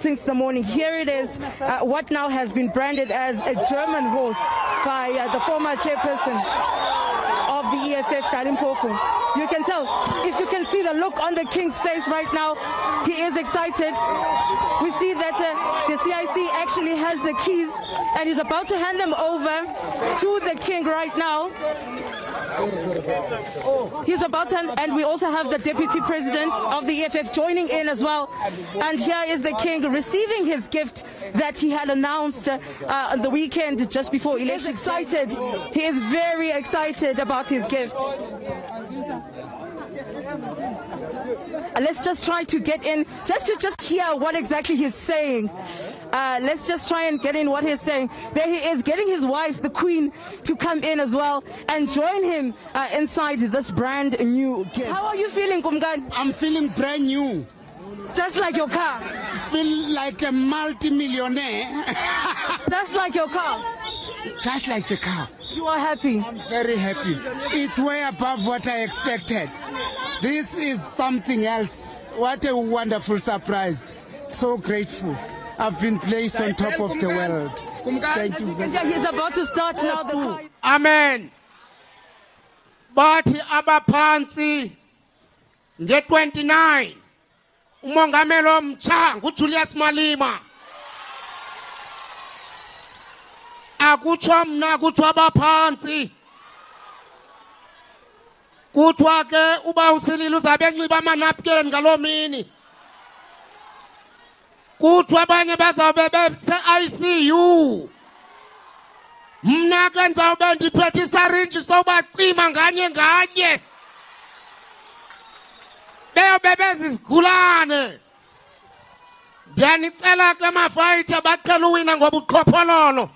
since the morning. Here it is, what now has been branded as a German horse by the former chairperson of the EFF, Abathembu. You can tell, if you can see the look on the king's face right now, he is excited. We see that the CIC actually has the keys and he's about to hand them over to the king right now. He's about to, and we also have the deputy president of the EFF joining in as well. And here is the king receiving his gift that he had announced on the weekend just before election. He's excited. He is very excited about his gift. Let's just try to get in, just to hear what exactly he's saying. Let's just try and get in what he's saying. There he is, getting his wife, the queen, to come in as well and join him inside this brand new gift. How are you feeling, Kumgan? I'm feeling brand new. Just like your car? Feel like a multi-millionaire. Just like your car? Just like the car. You are happy? I'm very happy. It's way above what I expected. This is something else. What a wonderful surprise. So grateful. I've been placed on top of the world. Thank you. He's about to start now. Amen. But Abathembu, get 29. Umongameli omtsha nguJulius Malema. Akutsho mna kuthiwa Abathembu. Kuthiwa ke uba usilile uzabe enxiba amanapukeni ngaloo mini. Kuthiwa abanye bazawube bese-ICU. Mna ke ndizawube ndiphethe isarinji sobacima nganye. Beyobe bezizigulane. Ndiyanicela ke mafayitha baqhela uwina ngobuqhophololo.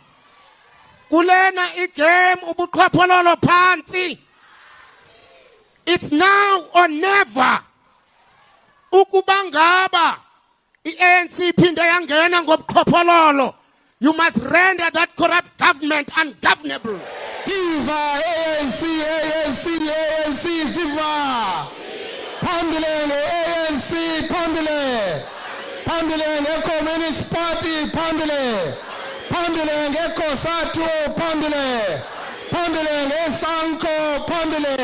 Kulena igame ubuqhophololo phansi. It's now or never. Ukuba ngaba ANC iphinde yangena ngobuqhophololo, you must render that corrupt government ungovernable. Viva ANC, ANC, ANC, viva! Phambili ANC, phambili! Phambili nge-Communist Party, phambili! Phambili nge-COSATU, phambili! Phambili nge-SANCO, phambili!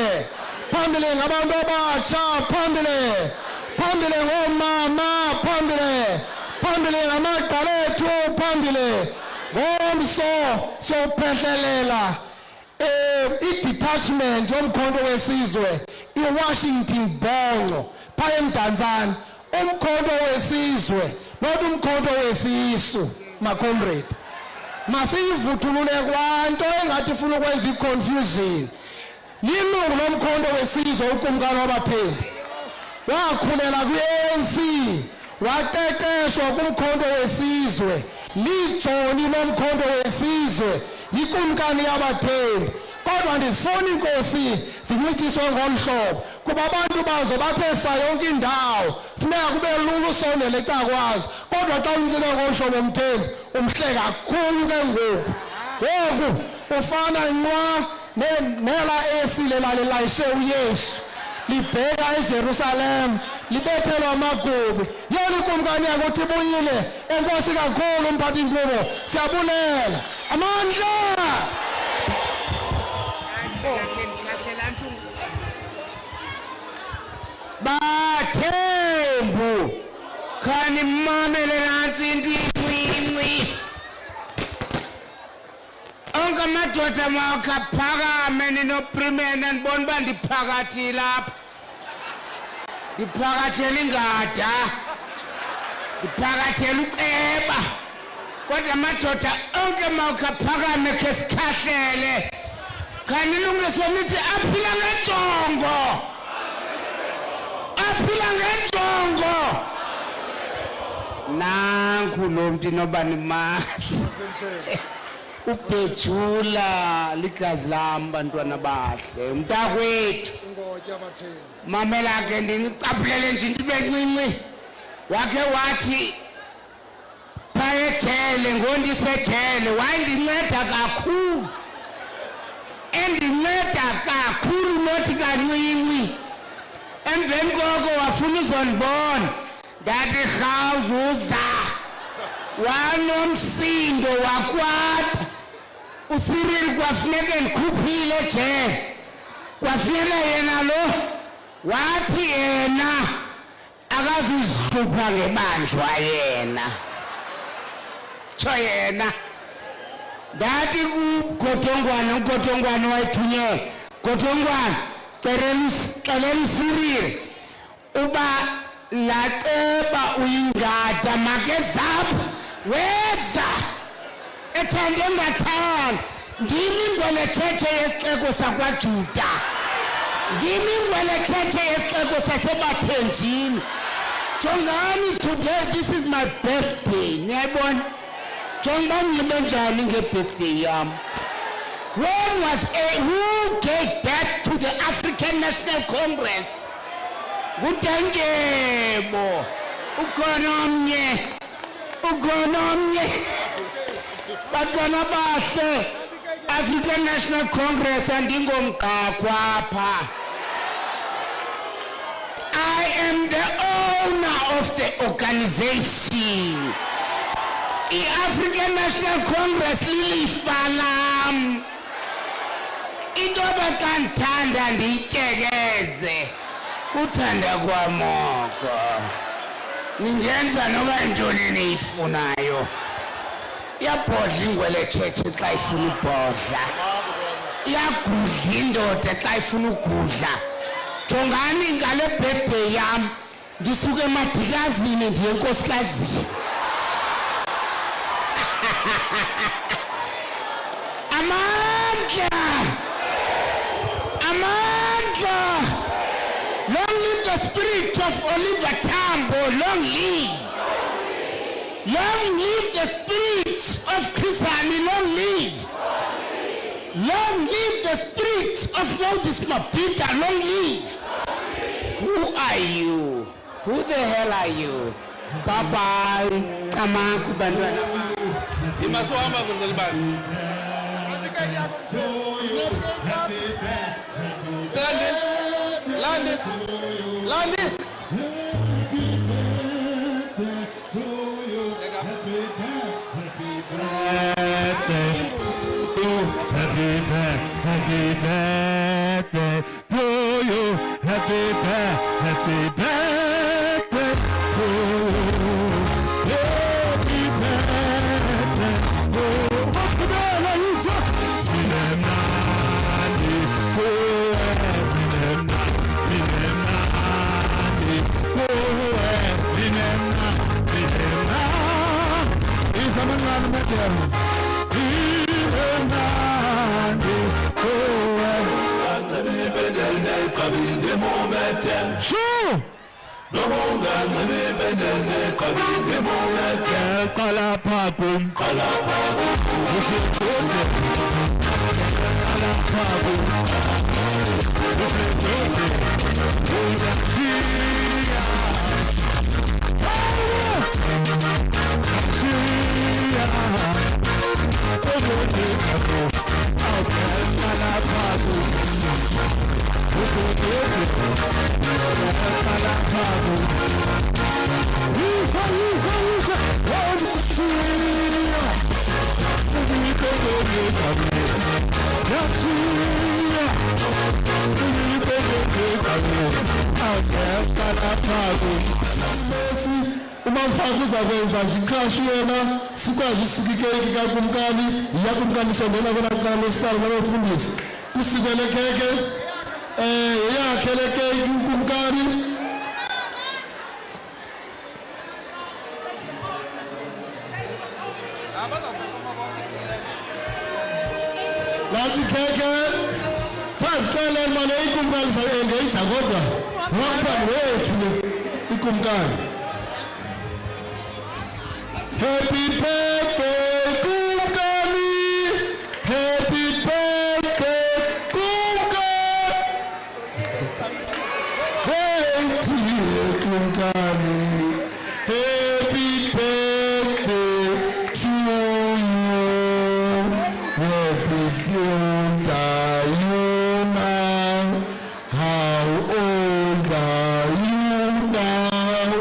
Phambili ngabantu abatsha, phambili! Phambili ngomama, phambili! Phambili ngamagqalethu, phambili! Ngomso sophehlelela i-detachment yomkhonto wesizwe i-Washington Bongo phaya eMdantsane. Umkhonto wesizwe not umkhonto wesisu, my comrade. Masiyivuthulule kwanto engathi ifuna ukwenza i-confusion. Lilungu lomkhonto wesizwe ukumkani Abathembu. Wakhulela kwi-ANC, waqeqeshwa kumkhonto wesizwe. Lijoni lomkhonto wesizwe yikumkani Abathembu. Kodwa ndisifuna inkosi zinxityiswe ngolu hlobo kuba abantu bazo bathe sayonke indawo funeka kube lula usondele ecakwazo. Kodwa xa unxibe ngolu hlobo Mthembu umhle kakhulu ke ngoku ufana nqwa nela esile lalilayishe uYesu libheka eJerusalem libethelwa amagubi. Yena ukumkani yakho uthi buyile. Enkosi kakhulu umphathi inkqubo, siyabulela amandla. Bathembu khani mmamele nantsi into incinci. Onke amadoda mawakhe aphakame ninoPrimena ndibona uba ndiphakathile apha. Ndiphakathela ingada. Ndiphakathela uceba. Kodwa amadoda onke mawakhe aphakame khe sikhahlele. Khani lungise nithi aphila ngenjongo. Aphila ngenjongo. Nanku lo mntu noba nimazi. Ubhejula ligazi lam bantwana bahle. Umntakwethu. Mamela ke ndinicaphulele nje into bencinci. Wakhe wathi phaya ejele ngondisejele wandinceda kakhulu. Endinceda kakhulu nothi kancinci. Emveni koko wafuna uzondibona. Ndathi rhawuza uza. wanomsindo wakwata uCyril kwafuneka ndikhuphile je kwafuneka yena lo wathi yena akazuzihlupha ngebanjwa yena tsho yena ndathi uGotongwane wayithunyelwa Gotongwane celela uCyril uba laceba uyingada makezapha weza ethande ngathanda ndimi ngweletshethe yesixeko sakwaJuda ndimi ngweletshethe yesixeko sasebathenjini jongani today this is my birthday niyayibona jonga ngibe njani ngebirthday yam who gave birth to the African National Congress nguDankebo ukhona omnye bantwana bahle African National Congress andingomqakwa apha I am the owner of the organization i-African National Congress lilifa lam into bekandithanda ndiyityekeze uthanda kwamoko ningenza noba yintoni niyifunayo iyabhodla ingweletshetshe xa ifuna ubhodla iyagudla indoda xa ifuna ugudla jongani ngale birthday yam ndisuke emadikazini ndiye enkosikazini amandla long live the spirit of Oliver Tambo long live the spirit of Chrisani long live the spirit of Moses Mapita long live who are you who the hell are you bye amaku bantwana imaswamba kuzelibani Landi happy birthday to you happy birthday to you happy birthday Sure. No umamfakuza kwenza nje ikhashu yena sikwazi usikikeke kakumkani yakumkani sondela kona lesitalo nabafundisi kusikele keke yakhe lekeke kumkani lazi keke sazicela imali ikumkani sayengeisha kodwa wakufani wethu ikumkani Happy birthday, Kumkani! Happy birthday, Kumkani! Hey, dear Kumkani! Happy birthday to you! Happy birthday are you now? How old are you now?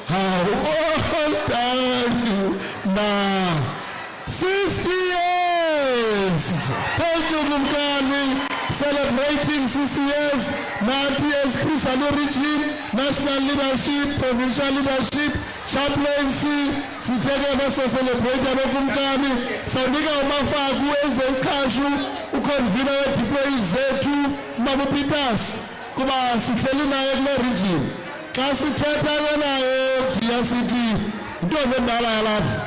How old are you Now, 60 years. Thank you, Umkhonto. Celebrating 60 years. 90 years, Christian origin, national leadership, provincial leadership, chaplaincy. Siteke baso celebrate Umkhonto. Sanika umafaku ezekashu ukonvina we-deployees zethu mabupitas kuba sihleli naye kule region. Xa sithetha naye ndiya sithi intombi endala yalapha.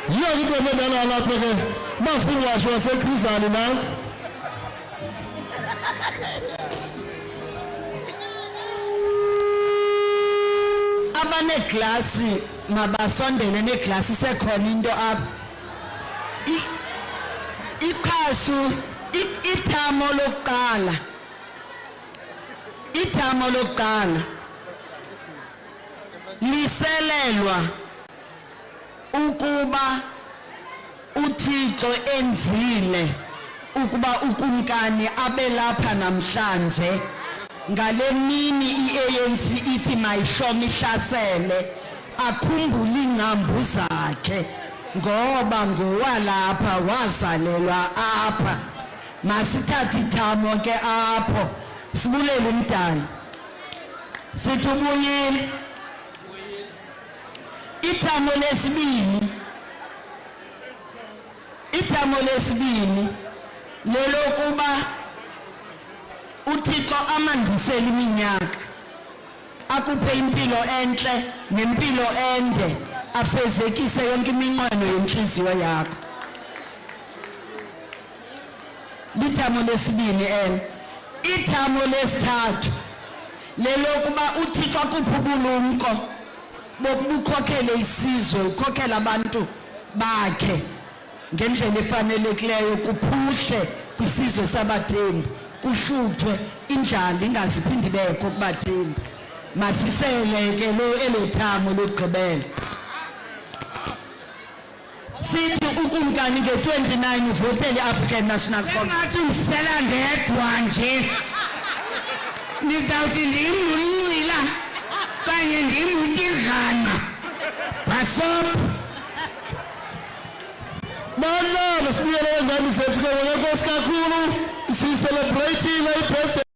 Yiyo intombi endala yalapha ke mafungwasho waseKhrizani nawe. Abaneglasi mabasondele neglasi sekhona into apha. Iqhasu ithamo lokuqala liselelwa ukuba uThixo enzile ukuba ukumkani abe lapha namhlanje. Ngale mini iANC ithi mayishoma ihlasele akhumbule ingcambu zakhe ngoba ngowalapha wazalelwa apha. Masithathe ithamo ke apho sibulele umdali sithi ubuyile. Ithamo lesibini lelokuba uThixo amandisele iminyaka akuphe impilo enhle nempilo ende afezekise yonke iminqweno yenhliziyo yakho. Lithamo lesibini ithamo lesithathu lelokuba uThixo akuphe ubulumko bokukhokhela isizwe ukhokhela abantu bakhe ngendlela efanelekileyo kuphuhle kwisizwe sabathembu kushuthwe indlala ingaziphindi bekho kubathembu. Masiseleke elethamo lokugqibela sithi ukumkani nge-29 uvotele i-African National Congress. Ngathi msela ndedwa nje nizawuthi ndimncila kanye ndimutidlana basop Mama, sibuyele ngani zethu ke ngeke kakhulu. Si celebrate birthday